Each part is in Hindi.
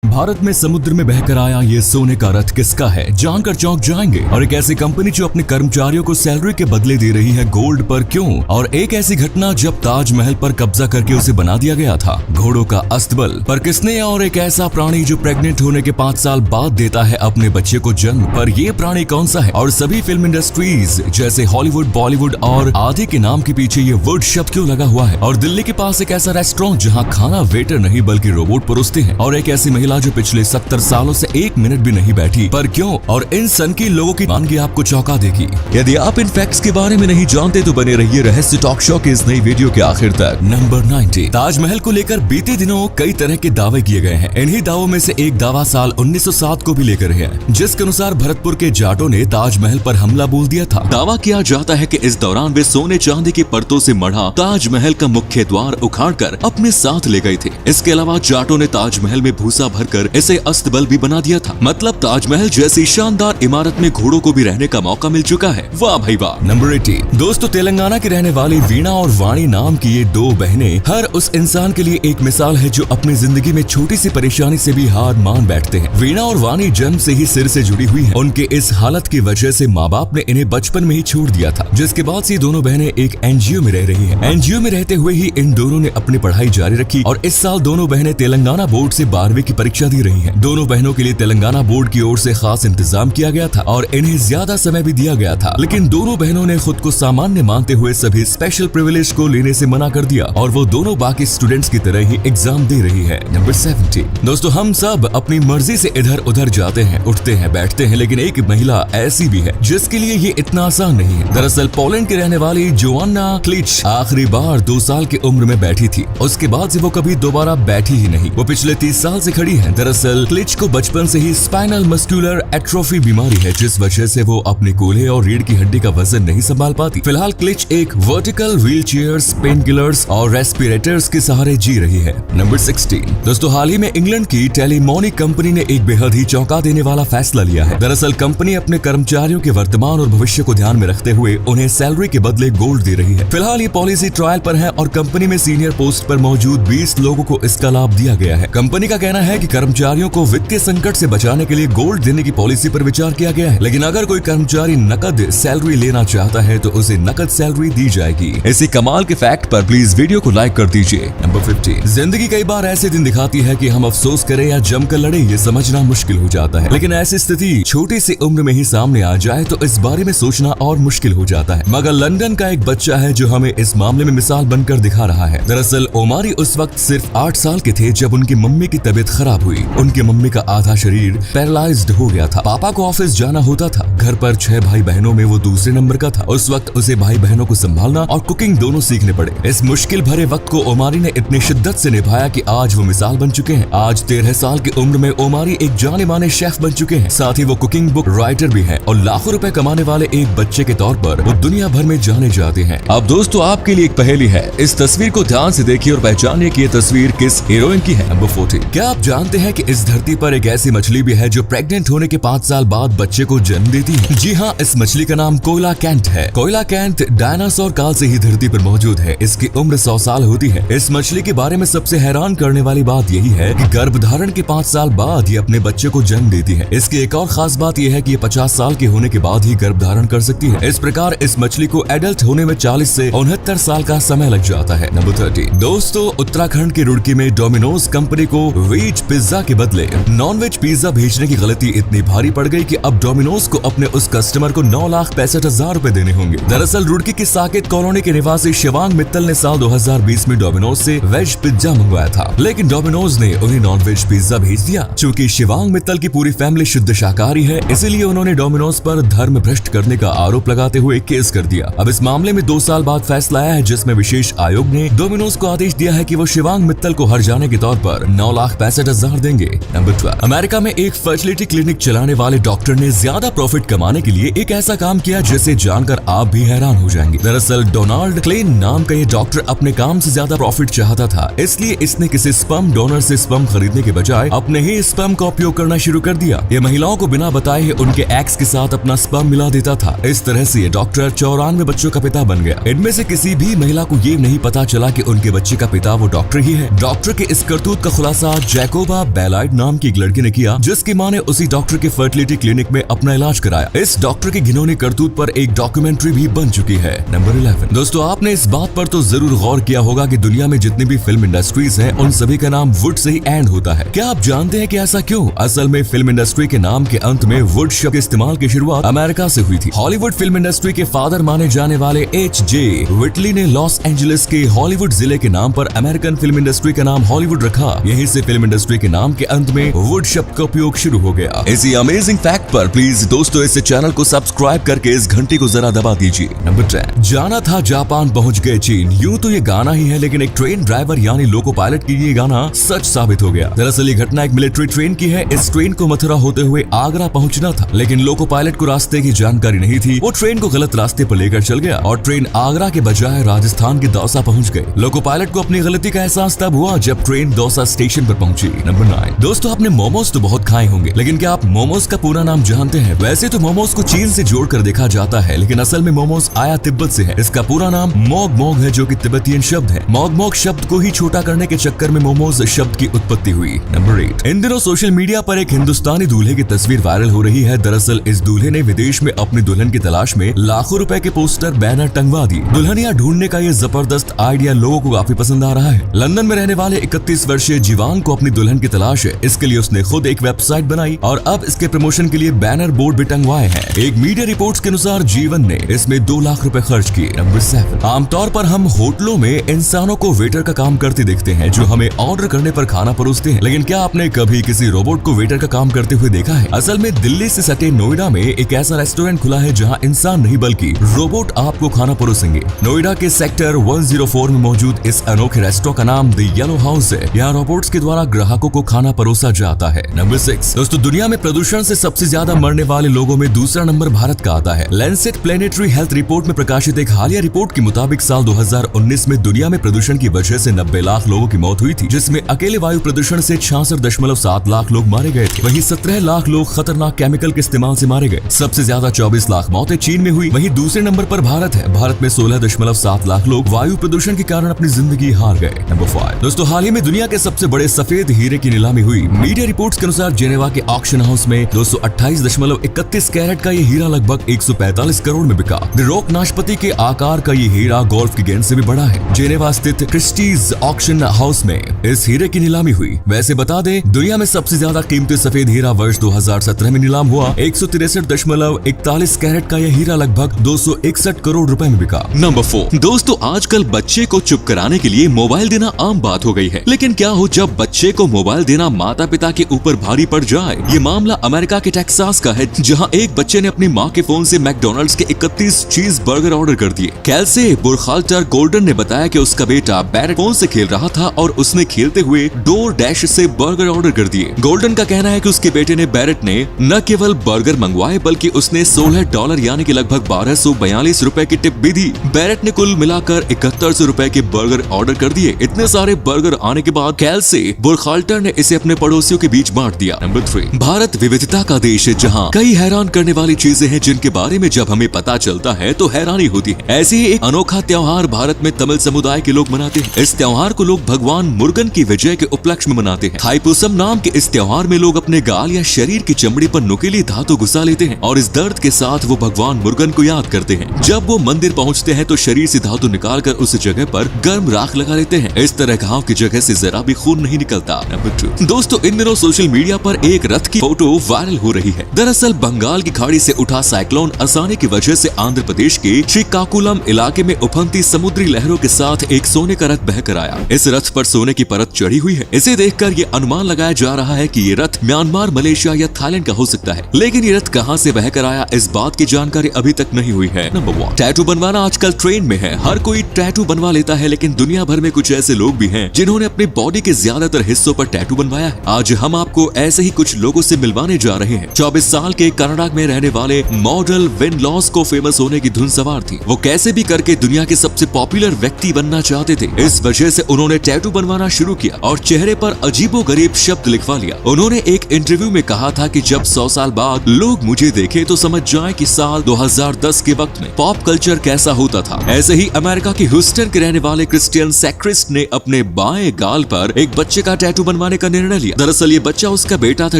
भारत में समुद्र में बहकर आया ये सोने का रथ किसका है, जानकर चौंक जाएंगे। और एक ऐसी कंपनी जो अपने कर्मचारियों को सैलरी के बदले दे रही है गोल्ड पर, क्यों? और एक ऐसी घटना जब ताजमहल पर कब्जा करके उसे बना दिया गया था। घोड़ों का अस्तबल पर किसने? और एक ऐसा प्राणी जो प्रेग्नेंट होने के 5 साल बाद देता है अपने बच्चे को जन्म, पर ये प्राणी कौन सा है? और सभी फिल्म इंडस्ट्रीज जैसे हॉलीवुड, बॉलीवुड और आदि के नाम के पीछे ये वुड शब्द क्यों लगा हुआ है? और दिल्ली के पास एक ऐसा रेस्टोरेंट जहाँ खाना वेटर नहीं बल्कि रोबोट परोसते हैं। और एक ऐसी महिला जो पिछले 70 सालों से 1 मिनट भी नहीं बैठी, पर क्यों? और इन सनकी लोगों की मानगी आपको चौंका देगी। यदि आप इन फैक्ट्स के बारे में नहीं जानते तो बने रहिए रहस्य टॉक शो के इस नई वीडियो के आखिर तक। नंबर 90। ताजमहल को लेकर बीते दिनों कई तरह के दावे किए गए हैं। इन्हीं दावों में से एक दावा साल 1907 को भी लेकर है, जिसके अनुसार भरतपुर के जाटों ने ताजमहल पर हमला बोल दिया था। दावा किया जाता है कि इस दौरान वे सोने चांदी की परतों से मढ़ा ताजमहल का मुख्य द्वार उखाड़कर अपने साथ ले गए थे। इसके अलावा जाटों ने ताजमहल में भूसा भरकर इसे अस्तबल भी बना दिया था। मतलब ताजमहल जैसी शानदार इमारत में घोड़ों को भी रहने का मौका मिल चुका है। वाह भाई वाह। नंबर 80। दोस्तों, तेलंगाना की रहने वाली वीणा और वाणी नाम की ये 2 बहनें हर उस इंसान के लिए एक मिसाल है जो अपनी जिंदगी में छोटी सी परेशानी से भी हार मान बैठते हैं। वीणा और वाणी जन्म से ही सिर से जुड़ी हुई है। उनके इस हालत की वजह से माँ बाप ने इन्हें बचपन में ही छोड़ दिया था, जिसके बाद से दोनों बहनें एक एनजीओ में रह रही है। एनजीओ में रहते हुए ही इन दोनों ने अपनी पढ़ाई जारी रखी और इस साल दोनों बहनें तेलंगाना बोर्ड से 12वीं की परीक्षा दी रही है। दोनों बहनों के लिए तेलंगाना बोर्ड की ओर से खास इंतजाम किया गया था और इन्हें ज्यादा समय भी दिया गया था, लेकिन दोनों बहनों ने खुद को सामान्य मानते हुए सभी स्पेशल प्रिविलेज को लेने से मना कर दिया और वो दोनों बाकी स्टूडेंट्स की तरह ही एग्जाम दे रही है। नंबर 70। दोस्तों, हम सब अपनी मर्जी से इधर उधर जाते हैं, उठते हैं, बैठते हैं, लेकिन एक महिला ऐसी भी है जिसके लिए ये इतना आसान नहीं है। दरअसल पोलैंड की रहने वाली जोआना क्लिच आखिरी बार 2 साल की उम्र में बैठी थी। उसके बाद से वो कभी दोबारा बैठी ही नहीं। वो पिछले 30 साल से खड़ी है। दरअसल क्लिच को बचपन से ही स्पाइनल मस्कुलर एट्रोफी बीमारी है, जिस वजह से वो अपने कूल्हे और रीढ़ की हड्डी का वजन नहीं संभाल पाती। फिलहाल क्लिच एक vertical wheel chairs, pain killers और रेस्पिरेटर्स के सहारे जी रही है। नंबर 16। दोस्तों, हाल ही में इंग्लैंड की टेलीमोनी कंपनी ने एक बेहद ही चौंका देने वाला फैसला लिया है। दरअसल कंपनी अपने कर्मचारियों के वर्तमान और भविष्य को ध्यान में रखते हुए उन्हें सैलरी के बदले गोल्ड दे रही है। फिलहाल ये पॉलिसी ट्रायल पर है और कंपनी में सीनियर पोस्ट पर मौजूद 20 लोगों को इसका लाभ दिया गया है। कंपनी का कहना है कि कर्मचारियों को वित्तीय संकट से बचाने के लिए गोल्ड देने की पॉलिसी पर विचार किया गया है, लेकिन अगर कोई कर्मचारी नकद सैलरी लेना चाहता है तो उसे नकद सैलरी दी जाएगी। इसी कमाल के फैक्ट पर प्लीज वीडियो को लाइक कर दीजिए। नंबर 15। जिंदगी कई बार ऐसे दिन दिखाती है कि हम अफसोस करें या जमकर लड़े ये समझना मुश्किल हो जाता है, लेकिन ऐसी स्थिति छोटी सी उम्र में ही सामने आ जाए तो इस बारे में सोचना और मुश्किल हो जाता है। मगर लंदन का एक बच्चा है जो हमें इस मामले में मिसाल बनकर दिखा रहा है। दरअसल ओमारी उस वक्त सिर्फ 8 साल के थे जब उनकी मम्मी की तबीयत खराब हुई। उनकी मम्मी का आधा शरीर पैरालाइज्ड हो गया था। पापा को ऑफिस जाना होता था। घर पर 6 भाई बहनों में वो दूसरे नंबर का था। उस वक्त उसे भाई बहनों को संभालना और कुकिंग दोनों सीखने पड़े। इस मुश्किल भरे वक्त को ओमारी ने इतनी शिद्दत से निभाया कि आज वो मिसाल बन चुके हैं। आज 13 साल की उम्र में ओमारी एक जाने माने शेफ बन चुके हैं। साथ ही वो कुकिंग बुक राइटर भी है और लाखों रुपए कमाने वाले एक बच्चे के तौर पर वो दुनिया भर में जाने जाते हैं। अब दोस्तों, आपके लिए एक पहेली है। इस तस्वीर को ध्यान से देखिए और पहचानिए कि ये तस्वीर किस हीरोइन की है। नंबर 40। क्या आप जानते हैं कि इस धरती पर एक ऐसी मछली भी है जो प्रेग्नेंट होने के 5 साल बाद बच्चे को जन्म देती है? जी हाँ, इस मछली का नाम कोयलाकैंथ है। कोयलाकैंथ डायनासोर काल से ही धरती पर मौजूद है। इसकी उम्र 100 साल होती है। इस मछली के बारे में सबसे हैरान करने वाली बात यही है कि गर्भधारण के 5 साल बाद ये अपने बच्चे को जन्म देती है। इसकी एक और खास बात यह है कि ये 50 साल के होने के बाद ही गर्भधारण कर सकती है। इस प्रकार इस मछली को एडल्ट होने में 40 से 69 साल का समय लग जाता है। नंबर 30। दोस्तों, उत्तराखंड के रुड़की में डोमिनोज कंपनी को वेज पिज्जा के बदले नॉन वेज पिज्जा भेजने की गलती इतनी भारी पड़ गई कि अब डोमिनोज को अपने उस कस्टमर को 9,65,000 रुपए देने होंगे। दरअसल रुड़की की साकेत कॉलोनी के निवासी शिवांग मित्तल ने साल 2020 में डोमिनोज से वेज पिज्जा मंगवाया था, लेकिन डोमिनोज ने उन्हें नॉन वेज पिज्जा भेज दिया। चूँकि शिवांग मित्तल की पूरी फैमिली शुद्ध शाकाहारी है, इसीलिए उन्होंने डोमिनोज पर धर्म भ्रष्ट करने का आरोप लगाते हुए केस कर दिया। अब इस मामले में 2 साल बाद फैसला आया है, जिसमें विशेष आयोग ने डोमिनोज को आदेश दिया है कि वो शिवांग मित्तल को हर जाने के तौर पर 9,65,000 देंगे। नंबर 12। अमेरिका में एक फर्टिलिटी क्लिनिक चलाने वाले डॉक्टर ने ज्यादा प्रॉफिट कमाने के लिए एक ऐसा काम किया जिसे जानकर आप भी हैरान हो जाएंगे। दरअसल डोनाल्ड क्लेन नाम का ये डॉक्टर अपने काम से ज्यादा प्रॉफिट चाहता था, इसलिए इसने किसी स्पर्म डोनर से स्पर्म खरीदने के बजाय अपने ही स्पर्म का उपयोग करना शुरू कर दिया। ये महिलाओं को बिना बताए ही उनके एक्स के साथ अपना स्पर्म मिला देता था। इस तरह से ये डॉक्टर 94 बच्चों का पिता बन गया। इनमें से किसी भी महिला को ये नहीं पता चला कि उनके बच्चे का पिता वो डॉक्टर ही है। डॉक्टर के इस करतूत का खुलासा जैकोब नोबा बेलाइट नाम की एक लड़की ने किया, जिसकी मां ने उसी डॉक्टर के फर्टिलिटी क्लिनिक में अपना इलाज कराया। इस डॉक्टर की घिनौनी करतूत पर एक डॉक्यूमेंट्री भी बन चुकी है। नंबर 11। दोस्तों, आपने इस बात पर तो जरूर गौर किया होगा कि दुनिया में जितनी भी फिल्म इंडस्ट्रीज हैं, उन सभी का नाम वुड से ही एंड होता है। क्या आप जानते हैं कि ऐसा क्यों? असल में फिल्म इंडस्ट्री के नाम के अंत में वुड शब्द के इस्तेमाल की शुरुआत अमेरिका से हुई थी। हॉलीवुड फिल्म इंडस्ट्री के फादर माने जाने वाले H.J. विटली ने लॉस एंजलिस के हॉलीवुड जिले के नाम पर अमेरिकन फिल्म इंडस्ट्री का नाम हॉलीवुड रखा। यहीं से फिल्म इंडस्ट्री के नाम के अंत में वुड शब्द का उपयोग शुरू हो गया। इसी अमेजिंग फैक्ट पर प्लीज दोस्तों इस चैनल को सब्सक्राइब करके इस घंटी को जरा दबा दीजिए। नंबर 10। जाना था जापान पहुंच गए चीन। यूं तो ये गाना ही है, लेकिन एक ट्रेन ड्राइवर यानी लोको पायलट की ये गाना सच साबित हो गया। दरअसल ये घटना एक मिलिट्री ट्रेन की है। इस ट्रेन को मथुरा होते हुए आगरा पहुंचना था, लेकिन लोको पायलट को रास्ते की जानकारी नहीं थी। वो ट्रेन को गलत रास्ते पर लेकर चल गया और ट्रेन आगरा के बजाय राजस्थान के दौसा पहुंच गई। लोको पायलट को अपनी गलती का एहसास तब हुआ जब ट्रेन दौसा स्टेशन पर पहुंची। नंबर 9। दोस्तों, आपने मोमोज तो बहुत खाए होंगे, लेकिन क्या आप मोमोज का पूरा नाम जानते हैं? वैसे तो मोमोज को चीन से जोड़कर देखा जाता है, लेकिन असल में मोमोज आया तिब्बत से है। इसका पूरा नाम मोग मोग है, जो कि तिब्बतियन शब्द है। मोग मोग शब्द को ही छोटा करने के चक्कर में मोमोज शब्द की उत्पत्ति हुई। नंबर 8। इन दिनों सोशल मीडिया पर एक हिंदुस्तानी दूल्हे की तस्वीर वायरल हो रही है। दरअसल इस दूल्हे ने विदेश में अपनी दुल्हन की तलाश में लाखों रुपए के पोस्टर बैनर टंगवा दिए। दुल्हनिया ढूंढने का ये जबरदस्त आइडिया लोगों को काफी पसंद आ रहा है। लंदन में रहने वाले 31 वर्षीय जीवान को अपनी दुल्हन की तलाश है। इसके लिए उसने खुद एक वेबसाइट बनाई और अब इसके प्रमोशन के लिए बैनर बोर्ड भी टंगवाए हैं। एक मीडिया रिपोर्ट्स के अनुसार जीवन ने इसमें 2 लाख रुपए खर्च किए। नंबर 7। आमतौर पर हम होटलों में इंसानों को वेटर का काम करते देखते हैं, जो हमें ऑर्डर करने पर खाना परोसते हैं, लेकिन क्या आपने कभी किसी रोबोट को वेटर का काम करते हुए देखा है? असल में दिल्ली से सटे नोएडा में एक ऐसा रेस्टोरेंट खुला है जहां इंसान नहीं बल्कि रोबोट आपको खाना परोसेंगे। नोएडा के सेक्टर 104 में मौजूद इस अनोखे रेस्टोरेंट का नाम द येलो हाउस है। यहाँ रोबोट्स के द्वारा ग्राहकों को खाना परोसा जाता है। नंबर 6। दोस्तों, दुनिया में प्रदूषण से सबसे ज्यादा मरने वाले लोगों में दूसरा नंबर भारत का आता है। लैंसेट प्लेनेटरी हेल्थ रिपोर्ट में प्रकाशित एक हालिया रिपोर्ट के मुताबिक साल 2019 में दुनिया में प्रदूषण की वजह से 90 लाख लोगों की मौत हुई थी, जिसमें अकेले वायु प्रदूषण से 66.7 लाख लोग मारे गए थे। वहीं 17 लाख लोग खतरनाक केमिकल के इस्तेमाल से मारे गए। सबसे ज्यादा 24 लाख मौतें चीन में हुई। वहीं दूसरे नंबर पर भारत है। भारत में 16.7 लाख लोग वायु प्रदूषण के कारण अपनी जिंदगी हार गए। नंबर 5। दोस्तों, हाल ही में दुनिया के सबसे बड़े सफेद हीरे की नीलामी हुई। मीडिया रिपोर्ट्स के अनुसार जेनेवा के ऑक्शन हाउस में 228.31 कैरेट का ये हीरा लगभग 145 करोड़ में बिका। द रॉक नाशपाती के आकार का ये हीरा गोल्फ की गेंद से भी बड़ा है। जेनेवा स्थित क्रिस्टीज ऑक्शन हाउस में इस हीरे की नीलामी हुई। वैसे बता दें, दुनिया में सबसे ज्यादा कीमती सफेद हीरा वर्ष 2017 में नीलाम हुआ। 163.41 कैरेट का यह हीरा लगभग 261 करोड़ रुपए में बिका। नंबर 4। दोस्तों, आजकल बच्चे को चुप कराने के लिए मोबाइल देना आम बात हो गई है, लेकिन क्या हो जब बच्चे को मोबाइल देना माता पिता के ऊपर भारी पड़ जाए? ये मामला अमेरिका के टेक्सास का है, जहां एक बच्चे ने अपनी मां के फोन से मैकडॉनल्ड्स के 31 चीज बर्गर ऑर्डर कर दिए। कैल्से बुरखाल्टर गोल्डन ने बताया कि उसका बेटा बैरेट फोन से खेल रहा था और उसने खेलते हुए डोर डैश से बर्गर ऑर्डर कर दिए। गोल्डन का कहना है कि उसके बेटे ने बैरेट ने न केवल बर्गर मंगवाए बल्कि उसने $16 यानी कि लगभग 1242 रुपए की टिप भी दी। बैरेट ने कुल मिलाकर 7100 रुपए के बर्गर ऑर्डर कर दिए। इतने सारे बर्गर आने के बाद कैल्से बुरखाल्टर ने इसे अपने पड़ोसियों के बीच बांट दिया। नंबर 3। भारत विविधता का देश है, जहां कई हैरान करने वाली चीजें हैं जिनके बारे में जब हमें पता चलता है तो हैरानी होती है। ऐसे ही एक अनोखा त्योहार भारत में तमिल समुदाय के लोग मनाते हैं। इस त्योहार को लोग भगवान मुर्गन की विजय के उपलक्ष्य में मनाते हैं। थाईपुसम नाम के इस त्योहार में लोग अपने गाल या शरीर की चमड़ी पर नुकीली धातु घुसा लेते हैं और इस दर्द के साथ वो भगवान मुर्गन को याद करते हैं। जब वो मंदिर पहुंचते हैं तो शरीर से धातु निकालकर उस जगह पर गर्म राख लगा लेते हैं। इस तरह घाव की जगह से जरा भी खून नहीं निकलता। नंबर 2। दोस्तों, इन दिनों सोशल मीडिया पर एक रथ की फोटो वायरल हो रही है। दरअसल बंगाल की खाड़ी से उठा साइक्लोन असानी की वजह से आंध्र प्रदेश के श्रीकाकुलम इलाके में उफनती समुद्री लहरों के साथ एक सोने का रथ बहकर आया। इस रथ पर सोने की परत चढ़ी हुई है। इसे देखकर ये अनुमान लगाया जा रहा है कि ये रथ म्यांमार, मलेशिया या थाईलैंड का हो सकता है, लेकिन ये रथ कहां से बहकर आया इस बात की जानकारी अभी तक नहीं हुई है। नंबर 1। टैटू बनवाना आजकल ट्रेंड में है। हर कोई टैटू बनवा लेता है, लेकिन दुनिया भर में कुछ ऐसे लोग भी हैं जिन्होंने अपनी बॉडी के ज्यादातर हिस्सों पर टैटू बनवाया है। आज हम आपको ऐसे ही कुछ लोगों से मिलवाने जा रहे हैं। 24 साल के कनाडा में रहने वाले मॉडल विन लॉस को फेमस होने की धुन सवार थी। वो कैसे भी करके दुनिया के सबसे पॉपुलर व्यक्ति बनना चाहते थे। इस वजह से उन्होंने टैटू बनवाना शुरू किया और चेहरे पर अजीबोगरीब शब्द लिखवा लिया। उन्होंने एक इंटरव्यू में कहा था कि जब 100 साल बाद लोग मुझे देखें तो समझ जाएं कि साल 2010 के वक्त में पॉप कल्चर कैसा होता था। ऐसे ही अमेरिका के ह्यूस्टन के रहने वाले क्रिस्टियन सैक्रिस्ट ने अपने बाएं गाल पर एक बच्चे का टैटू बनवाया। बनवाने का निर्णय लिया। दरअसल ये बच्चा उसका बेटा था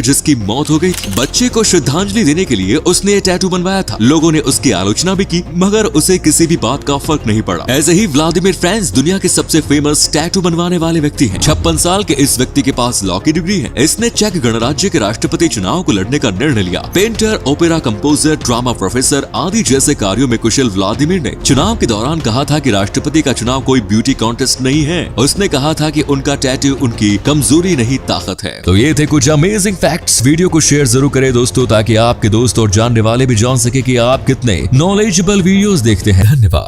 जिसकी मौत हो गई थी। बच्चे को श्रद्धांजलि देने के लिए उसने ये टैटू बनवाया था। लोगों ने उसकी आलोचना भी की मगर उसे किसी भी बात का फर्क नहीं पड़ा। ऐसे ही व्लादिमीर फ्रांस दुनिया के सबसे फेमस टैटू बनवाने वाले व्यक्ति हैं। 56 साल के इस व्यक्ति के पास लॉ की डिग्री है। इसने चेक गणराज्य के राष्ट्रपति चुनाव को लड़ने का निर्णय लिया। Painter, opera composer, drama professor आदि जैसे कार्यों में कुशल व्लादिमीर ने चुनाव के दौरान कहा था कि राष्ट्रपति का चुनाव कोई ब्यूटी कॉन्टेस्ट नहीं है। उसने कहा था कि उनका टैटू उनकी कमजोरी नहीं ताकत है। तो ये थे कुछ अमेजिंग फैक्ट्स। वीडियो को शेयर जरूर करें दोस्तों, ताकि आपके दोस्त और जानने वाले भी जान सके कि आप कितने नॉलेजेबल वीडियोस देखते हैं। धन्यवाद।